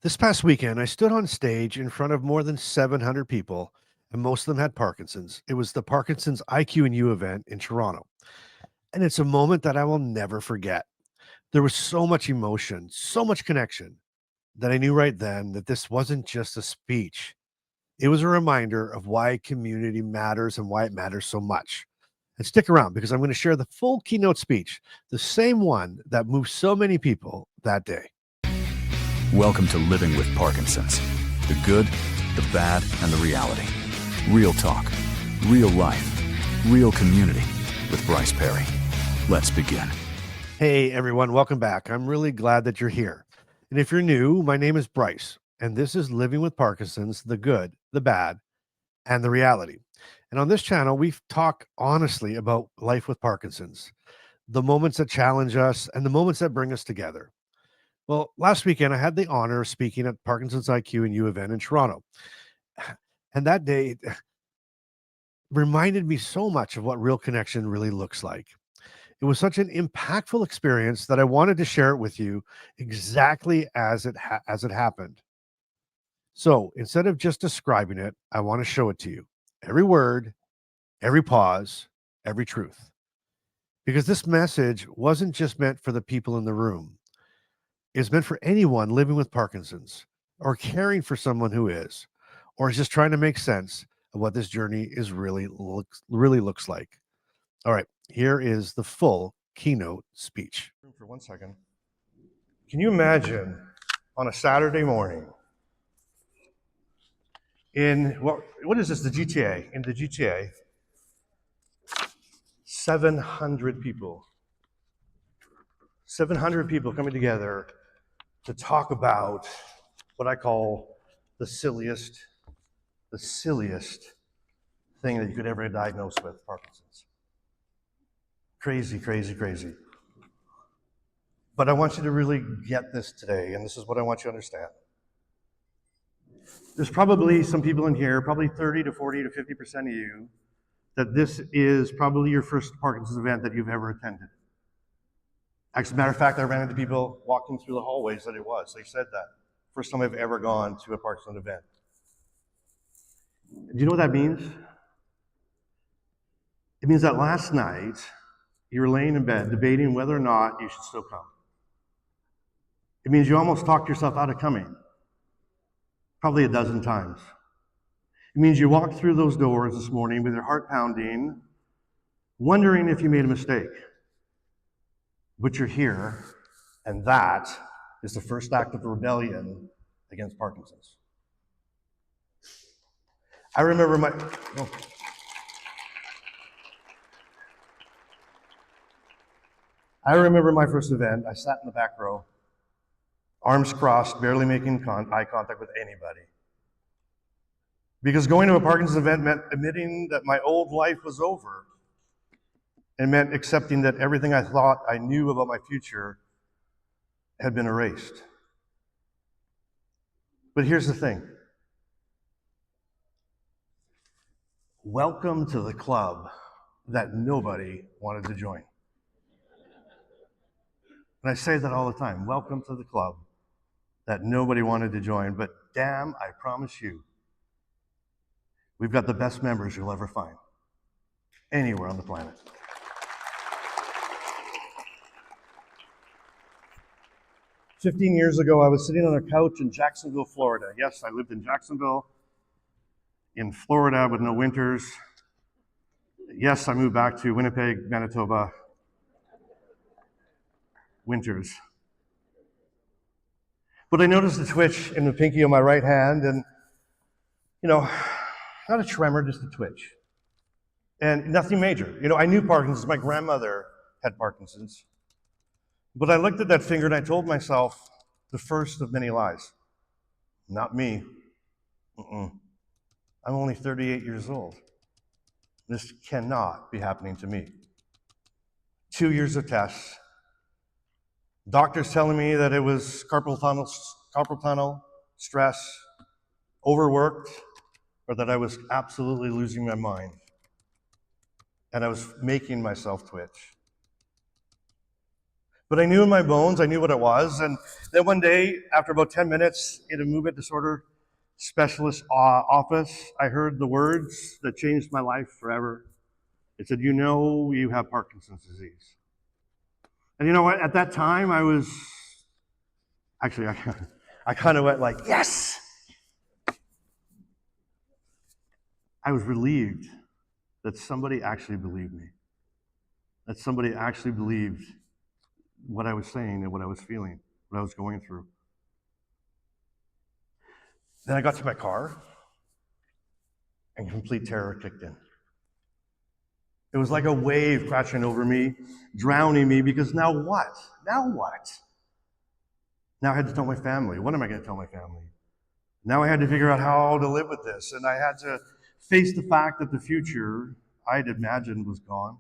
This past weekend, I stood on stage in front of more than 700 people, and most of them had Parkinson's. It was the Parkinson's IQ and U event in Toronto. And it's a moment that I will never forget. There was so much emotion, so much connection that I knew right then that this wasn't just a speech. It was a reminder of why community matters and why it matters so much. And stick around because I'm going to share the full keynote speech, the same one that moved so many people that day. Welcome to Living with Parkinson's. The good, the bad, and the reality. Real talk, real life, real community with Bryce Perry. Let's begin. Hey everyone, welcome back. I'm really glad that you're here. And if you're new, my name is Bryce, and this is Living with Parkinson's, the good, the bad, and the reality. And on this channel, we talk honestly about life with Parkinson's, the moments that challenge us and the moments that bring us together. Well, last weekend, I had the honor of speaking at Parkinson's IQ and U event in Toronto. And that day reminded me so much of what real connection really looks like. It was such an impactful experience that I wanted to share it with you exactly as it happened. So instead of just describing it, I want to show it to you. Every word, every pause, every truth. Because this message wasn't just meant for the people in the room. It's meant for anyone living with Parkinson's or caring for someone who is, or is just trying to make sense of what this journey is really looks like. All right, here is the full keynote speech. For 1 second. Can you imagine on a Saturday morning in what is this, the GTA? In the GTA, 700 people. 700 people coming together to talk about what I call the silliest thing that you could ever diagnose with, Parkinson's. Crazy, crazy, crazy. But I want you to really get this today, and this is what I want you to understand. There's probably some people in here, probably 30 to 40 to 50% of you, that this is probably your first Parkinson's event that you've ever attended. As a matter of fact, I ran into people walking through the hallways that it was. They said that. First time I've ever gone to a Parkinson's event. Do you know what that means? It means that last night, you were laying in bed debating whether or not you should still come. It means you almost talked yourself out of coming, probably a dozen times. It means you walked through those doors this morning with your heart pounding, wondering if you made a mistake. But you're here, and that is the first act of rebellion against Parkinson's. I remember my first event. I sat in the back row, arms crossed, barely making eye contact with anybody. Because going to a Parkinson's event meant admitting that my old life was over. It meant accepting that everything I thought I knew about my future had been erased. But here's the thing. Welcome to the club that nobody wanted to join. And I say that all the time. Welcome to the club that nobody wanted to join. But damn, I promise you, we've got the best members you'll ever find anywhere on the planet. "15 years ago, I was sitting on a couch in Jacksonville, Florida. Yes, I lived in Jacksonville, in Florida with no winters. Yes, I moved back to Winnipeg, Manitoba. Winters. But I noticed a twitch in the pinky of my right hand, and, not a tremor, just a twitch. And nothing major. I knew Parkinson's. My grandmother had Parkinson's. But I looked at that finger and I told myself the first of many lies. Not me. I'm only 38 years old. This cannot be happening to me. 2 years of tests. Doctors telling me that it was carpal tunnel, stress, overworked, or that I was absolutely losing my mind. And I was making myself twitch. But I knew in my bones, I knew what it was. And then one day, after about 10 minutes in a movement disorder specialist office, I heard the words that changed my life forever. It said, "You know you have Parkinson's disease." And you know what? At that time, I was, actually, I kind of went like, yes! I was relieved that somebody actually believed me, that somebody actually believed what I was saying and what I was feeling, what I was going through. Then I got to my car, and complete terror kicked in. It was like a wave crashing over me, drowning me, because now what? Now what? Now I had to tell my family. What am I going to tell my family? Now I had to figure out how to live with this, and I had to face the fact that the future I had imagined was gone.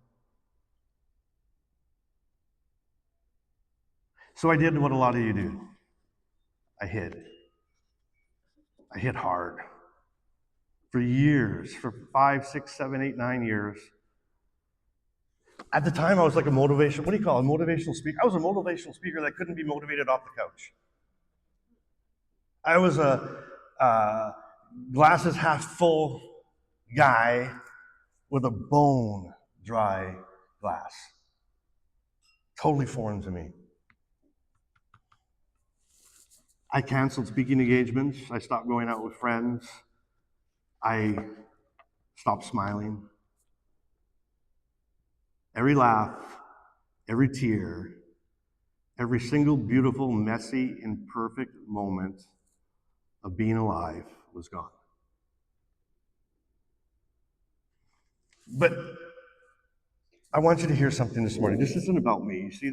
So I did what a lot of you do. I hid. I hid hard. For years, for 5, 6, 7, 8, 9 years. At the time, I was like a motivational, what do you call it, a motivational speaker? I was a motivational speaker that couldn't be motivated off the couch. I was a glasses half full guy with a bone dry glass. Totally foreign to me. I canceled speaking engagements. I stopped going out with friends. I stopped smiling. Every laugh, every tear, every single beautiful, messy, imperfect moment of being alive was gone. But I want you to hear something this morning. This isn't about me. You see,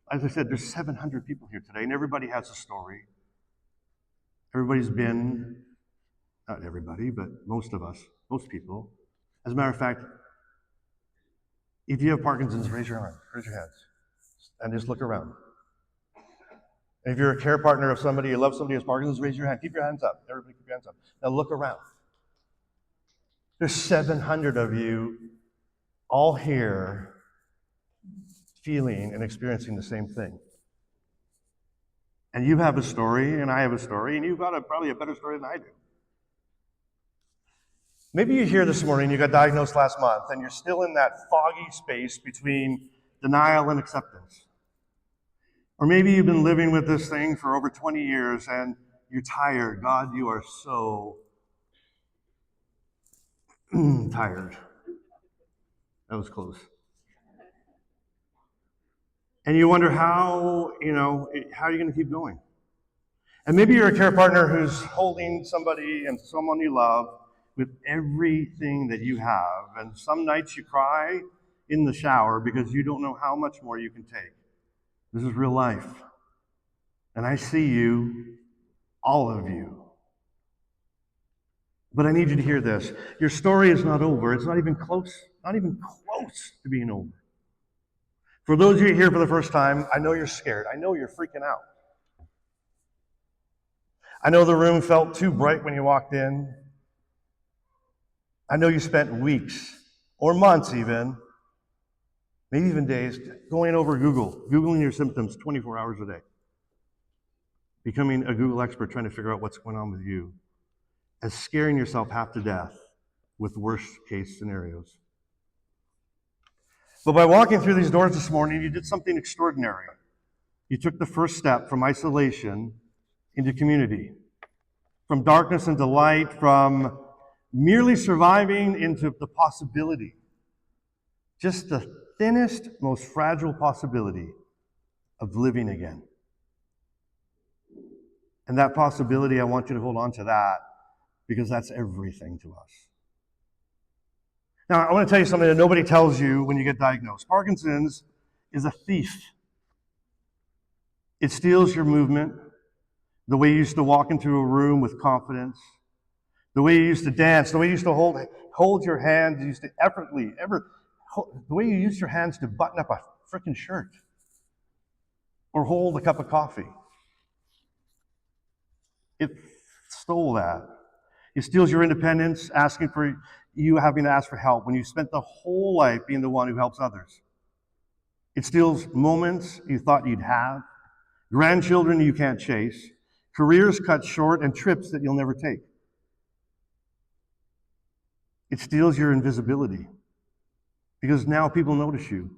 as I said, there's 700 people here today, and everybody has a story. Everybody's been, not everybody, but most of us, most people. As a matter of fact, if you have Parkinson's, raise your hands, and just look around. And if you're a care partner of somebody, you love somebody who has Parkinson's, raise your hand. Keep your hands up. Everybody keep your hands up. Now look around. There's 700 of you all here feeling and experiencing the same thing. And you have a story, and I have a story, and you've got probably a better story than I do. Maybe you're here this morning, you got diagnosed last month, and you're still in that foggy space between denial and acceptance. Or maybe you've been living with this thing for over 20 years, and you're tired. God, you are so tired. That was close. And you wonder how are you going to keep going? And maybe you're a care partner who's holding somebody and someone you love with everything that you have. And some nights you cry in the shower because you don't know how much more you can take. This is real life. And I see you, all of you. But I need you to hear this. Your story is not over. It's not even close to being over. For those of you here for the first time, I know you're scared. I know you're freaking out. I know the room felt too bright when you walked in. I know you spent weeks or months even, maybe even days, going over Googling your symptoms 24 hours a day, becoming a Google expert trying to figure out what's going on with you, and scaring yourself half to death with worst case scenarios. But by walking through these doors this morning, you did something extraordinary. You took the first step from isolation into community, from darkness into light, from merely surviving into the possibility, just the thinnest, most fragile possibility of living again. And that possibility, I want you to hold on to that, because that's everything to us. Now, I want to tell you something that nobody tells you when you get diagnosed. Parkinson's is a thief. It steals your movement, the way you used to walk into a room with confidence, the way you used to dance, the way you used to hold your hands, you used to the way you used your hands to button up a freaking shirt or hold a cup of coffee. It stole that. It steals your independence, having to ask for help when you spent the whole life being the one who helps others. It steals moments you thought you'd have, grandchildren you can't chase, careers cut short, and trips that you'll never take. It steals your invisibility because now people notice you.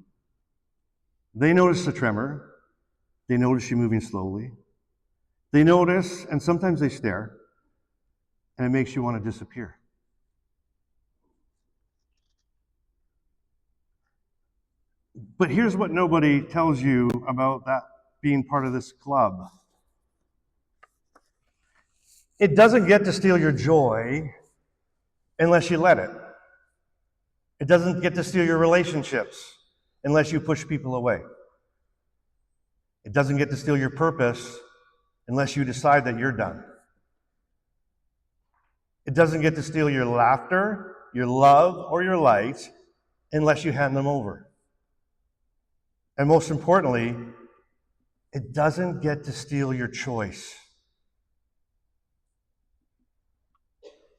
They notice the tremor. They notice you moving slowly. They notice, and sometimes they stare, and it makes you want to disappear. But here's what nobody tells you about that being part of this club. It doesn't get to steal your joy unless you let it. It doesn't get to steal your relationships unless you push people away. It doesn't get to steal your purpose unless you decide that you're done. It doesn't get to steal your laughter, your love, or your light unless you hand them over. And most importantly, it doesn't get to steal your choice.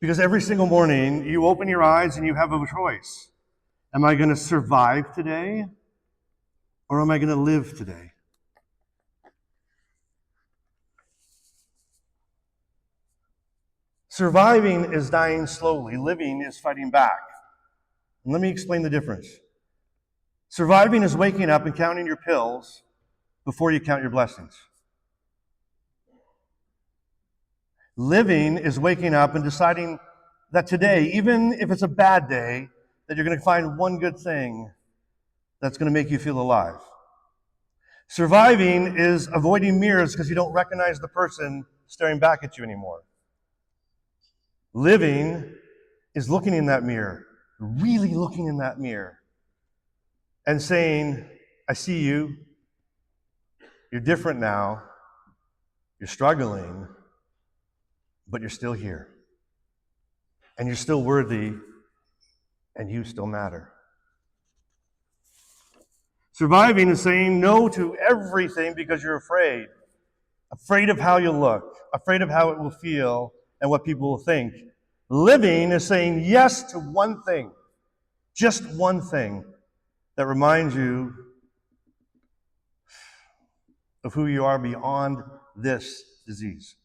Because every single morning, you open your eyes and you have a choice. Am I going to survive today? Or am I going to live today? Surviving is dying slowly. Living is fighting back. And let me explain the difference. Surviving is waking up and counting your pills before you count your blessings. Living is waking up and deciding that today, even if it's a bad day, that you're going to find one good thing that's going to make you feel alive. Surviving is avoiding mirrors because you don't recognize the person staring back at you anymore. Living is looking in that mirror, really looking in that mirror, and saying, I see you, you're different now, you're struggling, but you're still here. And you're still worthy, and you still matter. Surviving is saying no to everything because you're afraid. Afraid of how you'll look, afraid of how it will feel, and what people will think. Living is saying yes to one thing, just one thing, that reminds you of who you are beyond this disease.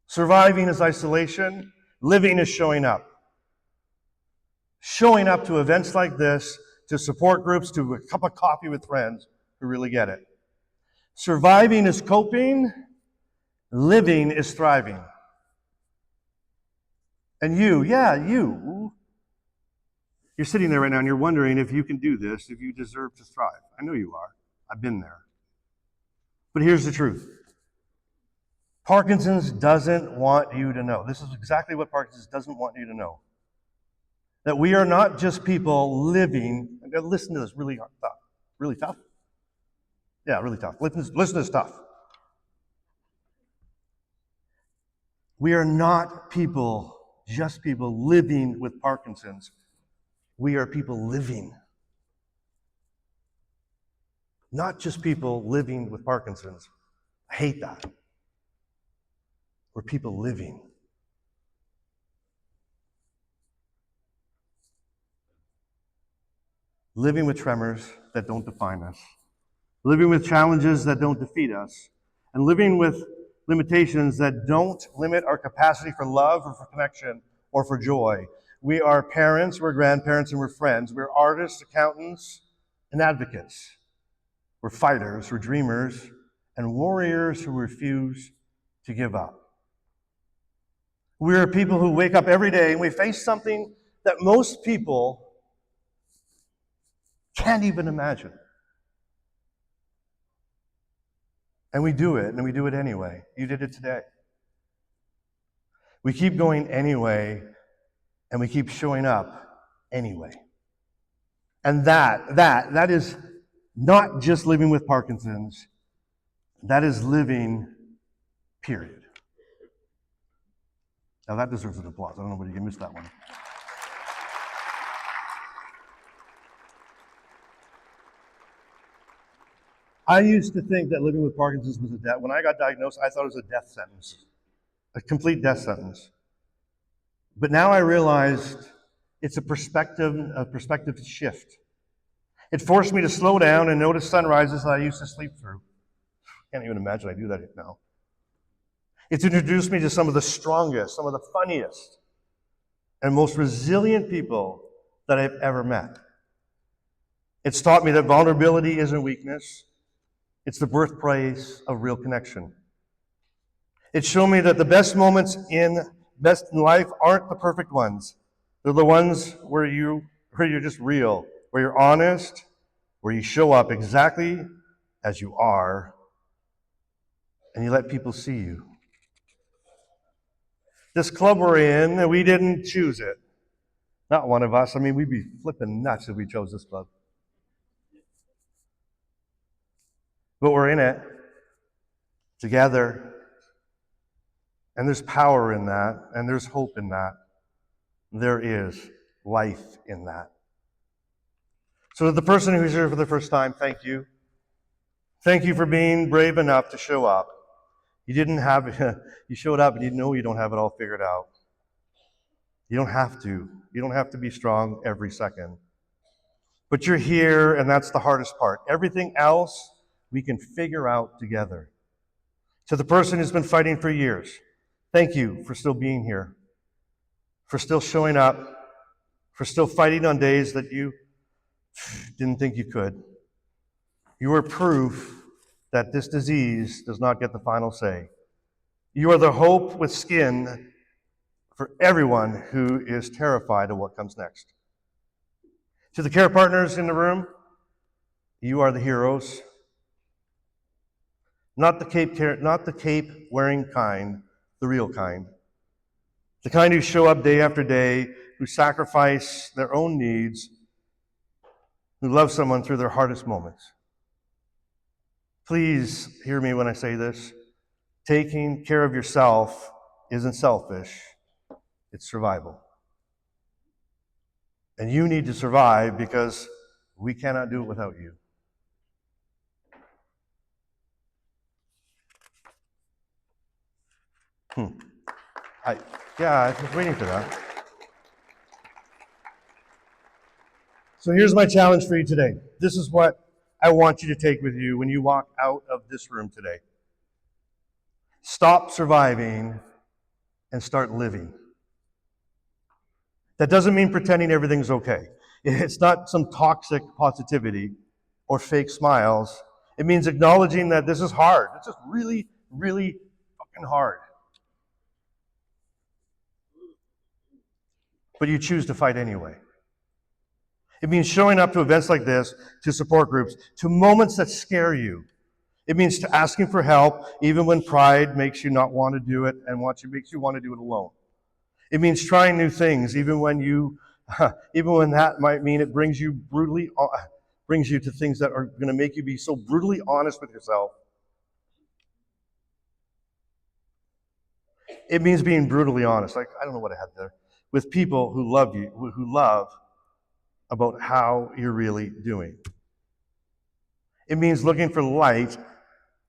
Surviving is isolation. Living is showing up. Showing up to events like this, to support groups, to a cup of coffee with friends who really get it. Surviving is coping. Living is thriving. And you're sitting there right now and you're wondering if you can do this, if you deserve to thrive. I know you are. I've been there. But here's the truth. Parkinson's doesn't want you to know. This is exactly what Parkinson's doesn't want you to know. That we are not just people living. Listen to this, really tough. Really tough? Yeah, really tough. Listen to this tough. We are not people, just people living with Parkinson's. We are people living. Not just people living with Parkinson's. I hate that. We're people living. Living with tremors that don't define us. Living with challenges that don't defeat us. And living with limitations that don't limit our capacity for love or for connection or for joy. We are parents, we're grandparents, and we're friends. We're artists, accountants, and advocates. We're fighters, we're dreamers, and warriors who refuse to give up. We are people who wake up every day and we face something that most people can't even imagine. And we do it, and we do it anyway. You did it today. We keep going anyway, and we keep showing up anyway. And that is not just living with Parkinson's. That is living, period. Now that deserves an applause. I don't know whether you missed that one. I used to think that living with Parkinson's was a death. When I got diagnosed, I thought it was a death sentence, a complete death sentence. But now I realized it's a perspective shift. It forced me to slow down and notice sunrises that I used to sleep through. Can't even imagine I do that now. It's introduced me to some of the strongest, some of the funniest, and most resilient people that I've ever met. It's taught me that vulnerability isn't weakness. It's the birthplace of real connection. It's shown me that the best moments in life aren't the perfect ones. They're the ones where you're just real, where you're honest, where you show up exactly as you are, and you let people see you. This club we're in, we didn't choose it. Not one of us. I mean, we'd be flipping nuts if we chose this club. But we're in it together. And there's power in that, and there's hope in that. There is life in that. So to the person who's here for the first time, thank you. Thank you for being brave enough to show up. You showed up and you know you don't have it all figured out. You don't have to. You don't have to be strong every second. But you're here, and that's the hardest part. Everything else we can figure out together. To the person who's been fighting for years, thank you for still being here, for still showing up, for still fighting on days that you didn't think you could. You are proof that this disease does not get the final say. You are the hope with skin for everyone who is terrified of what comes next. To the care partners in the room, you are the heroes. Not the cape wearing kind, the real kind. The kind who show up day after day, who sacrifice their own needs, who love someone through their hardest moments. Please hear me when I say this. Taking care of yourself isn't selfish, it's survival. And you need to survive because we cannot do it without you. I was waiting for that. So here's my challenge for you today. This is what I want you to take with you when you walk out of this room today. Stop surviving and start living. That doesn't mean pretending everything's okay. It's not some toxic positivity or fake smiles. It means acknowledging that this is hard. It's just really, really fucking hard. But you choose to fight anyway. It means showing up to events like this, to support groups, to moments that scare you. It means to asking for help even when pride makes you not want to do it and makes you want to do it alone. It means trying new things even when that might mean it brings you to things that are going to make you be so brutally honest with yourself. It means being brutally honest. I don't know what I had there. With people who love you, who love about how you're really doing. It means looking for light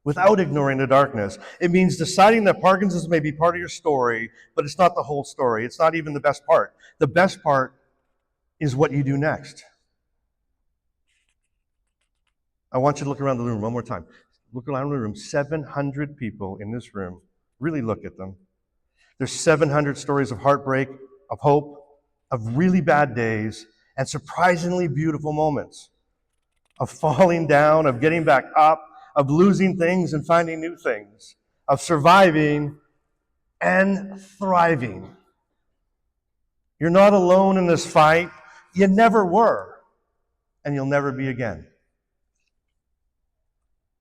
without ignoring the darkness. It means deciding that Parkinson's may be part of your story, but it's not the whole story. It's not even the best part. The best part is what you do next. I want you to look around the room one more time. Look around the room. 700 people in this room. Really look at them. There's 700 stories of heartbreak, of hope, of really bad days, and surprisingly beautiful moments. Of falling down, of getting back up, of losing things and finding new things, of surviving and thriving. You're not alone in this fight. You never were, and you'll never be again.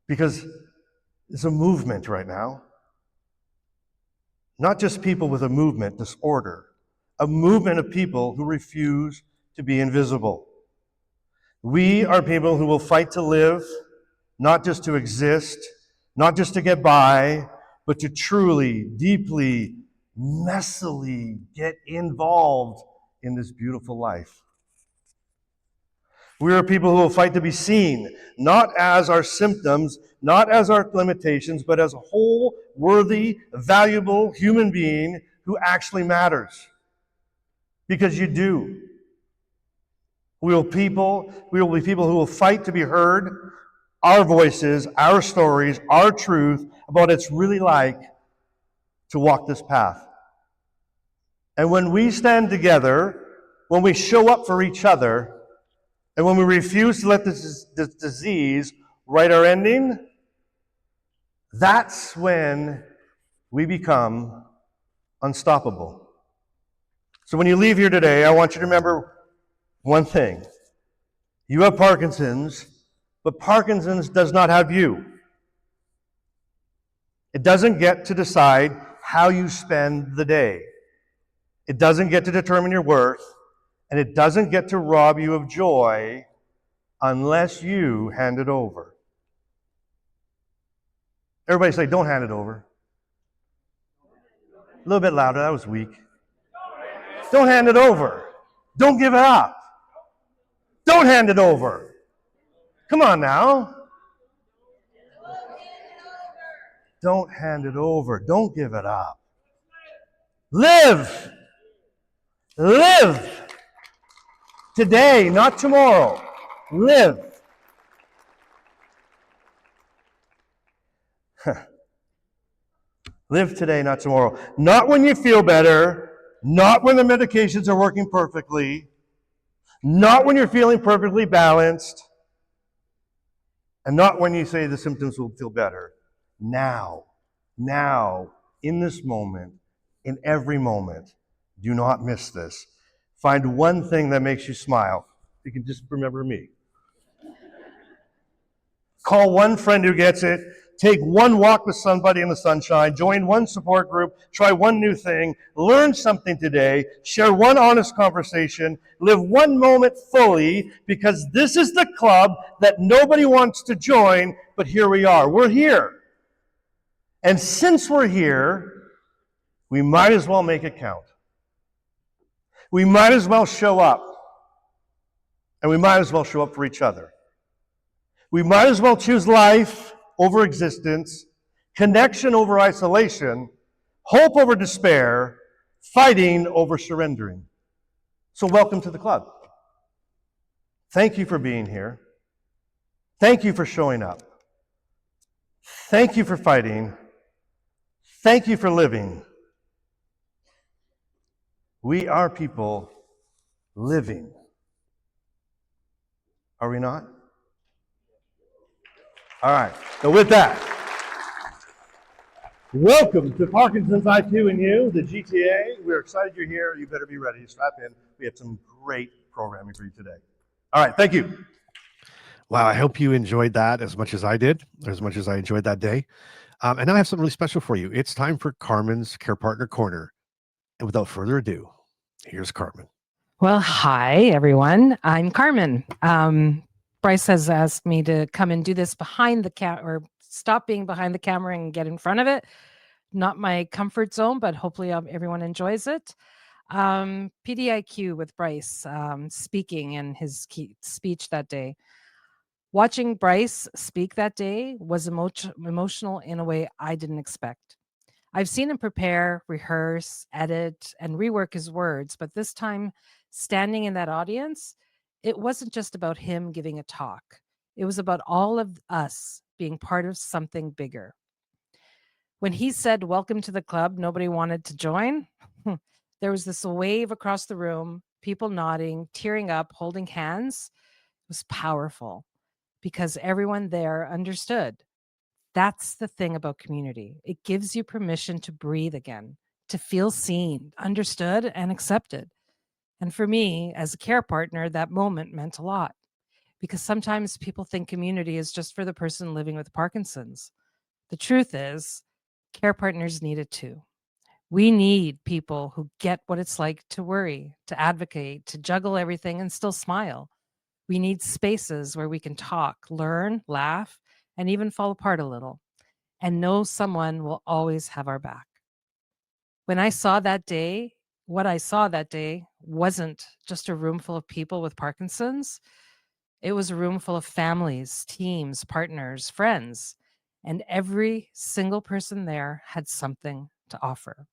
Because it's a movement right now. Not just people with a movement disorder, a movement of people who refuse to be invisible. We are people who will fight to live, not just to exist, not just to get by, but to truly, deeply, messily get involved in this beautiful life. We are people who will fight to be seen, not as our symptoms, not as our limitations, but as a whole, worthy, valuable human being who actually matters. Because you do. We will be people who will fight to be heard, our voices, our stories, our truth about what it's really like to walk this path. And when we stand together, when we show up for each other, and when we refuse to let this disease write our ending, that's when we become unstoppable. So when you leave here today, I want you to remember one thing. You have Parkinson's, but Parkinson's does not have you. It doesn't get to decide how you spend the day. It doesn't get to determine your worth, and it doesn't get to rob you of joy unless you hand it over. Everybody say, don't hand it over. A little bit louder, that was weak. Don't hand it over. Don't give it up. Don't hand it over. Come on now. Don't hand it over. Don't give it up. Live. Live. Today, not tomorrow. Live. Live today, not tomorrow. Not when you feel better. Not when the medications are working perfectly. Not when you're feeling perfectly balanced. And not when you say the symptoms will feel better. Now, in this moment, in every moment. Do not miss this. Find one thing that makes you smile. You can just remember me. Call one friend who gets it. Take one walk with somebody in the sunshine. Join one support group. Try one new thing. Learn something today. Share one honest conversation. Live one moment fully, because this is the club that nobody wants to join, but here we are. We're here. And since we're here, we might as well make it count. We might as well show up. And we might as well show up for each other. We might as well choose life over existence, connection over isolation, hope over despair, fighting over surrendering. So welcome to the club. Thank you for being here. Thank you for showing up. Thank you for fighting. Thank you for living. We are people living. Are we not? All right. So with that, welcome to Parkinson's IQ and You, the GTA. We're excited you're here. You better be ready. Strap in. We have some great programming for you today. All right. Thank you. Wow. I hope you enjoyed that as much as I did, as much as I enjoyed that day. And now I have something really special for you. It's time for Carmen's Care Partner Corner. And without further ado, here's Carmen. Well, hi, everyone. I'm Carmen. Bryce has asked me to come and do this behind the or stop being behind the camera and get in front of it. Not my comfort zone, but hopefully everyone enjoys it. PDIQ with Bryce speaking in his speech that day. Watching Bryce speak that day was emotional in a way I didn't expect. I've seen him prepare, rehearse, edit, and rework his words, but this time, standing in that audience, it wasn't just about him giving a talk. It was about all of us being part of something bigger. When he said, "Welcome to the club," nobody wanted to join. There was this wave across the room, people nodding, tearing up, holding hands. It was powerful because everyone there understood. That's the thing about community. It gives you permission to breathe again, to feel seen, understood, and accepted. And for me, as a care partner, that moment meant a lot, because sometimes people think community is just for the person living with Parkinson's. The truth is, care partners need it too. We need people who get what it's like to worry, to advocate, to juggle everything and still smile. We need spaces where we can talk, learn, laugh, and even fall apart a little, and know someone will always have our back. When I saw that day, what I saw that day wasn't just a room full of people with Parkinson's. It was a room full of families, teams, partners, friends, and every single person there had something to offer.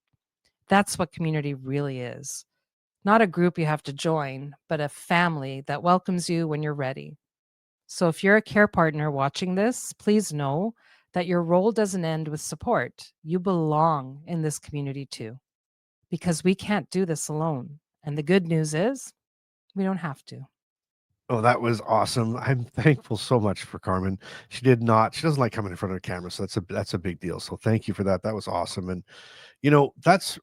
That's what community really is. not a group you have to join, but a family that welcomes you when you're ready. So if you're a care partner watching this, please know that your role doesn't end with support. You belong in this community too, because we can't do this alone. And the good news is we don't have to. Oh, that was awesome. I'm thankful so much for Carmen. She doesn't like coming in front of the camera, so that's a big deal. So thank you for that. That was awesome. And that's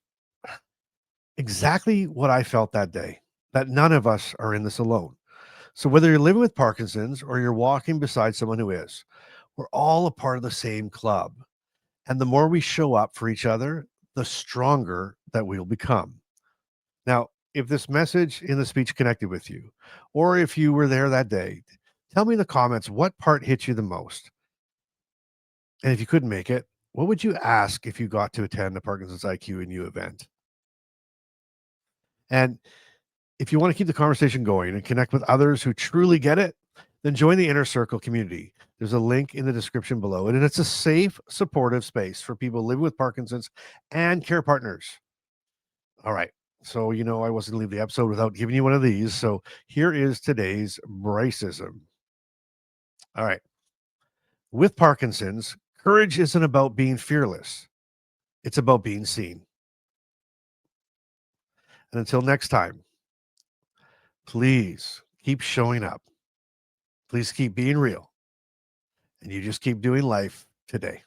exactly what I felt that day. That none of us are in this alone. So whether you're living with Parkinson's or you're walking beside someone who is, we're all a part of the same club. And the more we show up for each other, the stronger that we'll become. Now, if this message in the speech connected with you, or if you were there that day, tell me in the comments what part hit you the most. And if you couldn't make it, what would you ask if you got to attend the Parkinson's IQ and You event? And if you want to keep the conversation going and connect with others who truly get it, then join the Inner Circle community. There's a link in the description below, and it's a safe, supportive space for people living with Parkinson's and care partners. All right. So, I wasn't going to leave the episode without giving you one of these. So, here is today's Bryceism. All right. With Parkinson's, courage isn't about being fearless, it's about being seen. And until next time, please keep showing up. Please keep being real. And you just keep doing life today.